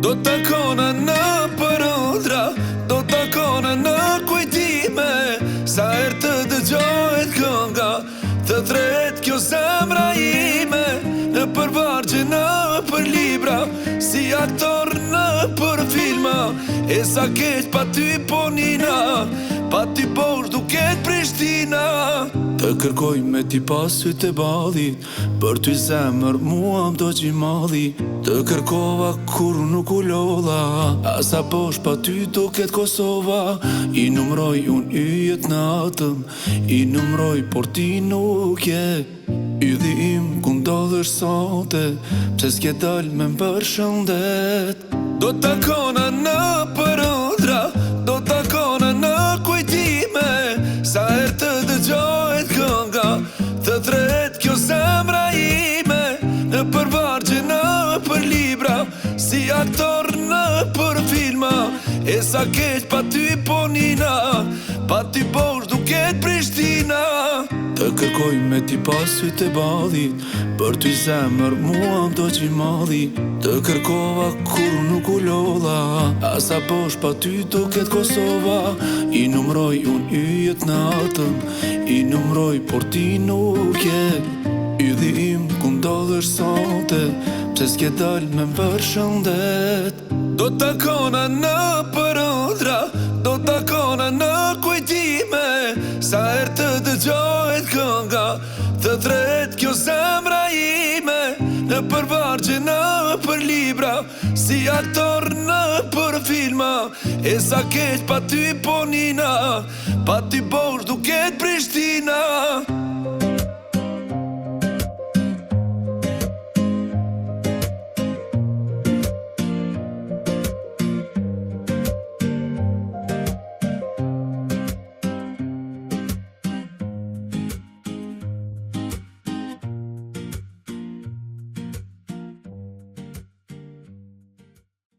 Do të kona në përëndra, do të kona në kujtime. Sa herë të dëgjojt kënga, të tret kjo zemra ime. Në përvargje, në për libra, si aktor në për filma. E sa keq pa ty po nina, pa ty bosh duket Prishtina. Të kërkoj me ti pasyt e ballit, për ty zemër mua m'do gjimali. Të kërkova kur nuk u lodha, asa bosh pa ty duket Kosova. I numroj unë yjet natëm, i numroj por ti nuk je. Ylli im ku ndodhesh sonte, pse s'ke dal me m'përshëndet. Do të kona në përëndra, do të kona në kujtime. Sa herë të dëgjojt kënga, të tret kjo zemra ime. Në përvargje, në për libra, si aktor në për filma. E sa keq pa ty po nina, pa ty bosh duket Prishtina. Të kërkoj me ti pasyt e ballit, për ty zemër mua m'do gjimali. Të kërkova kur nuk u lodha, asa bosh pa ty duket Kosova. I numroj unë yjet natëm, i numroj por ti nuk je. Ylli im ku ndodhesh sonte, pse s'ke dal me m'përshëndet. Do të kona në përëndra, do të kona në kujtime. Sa herë të dëgjojt kënga, të tret kjo zemra ime. Në përvargje, në për libra, si aktor në për filma. E sa keq pa ty po nina, pa ty bosh duket Prishtina.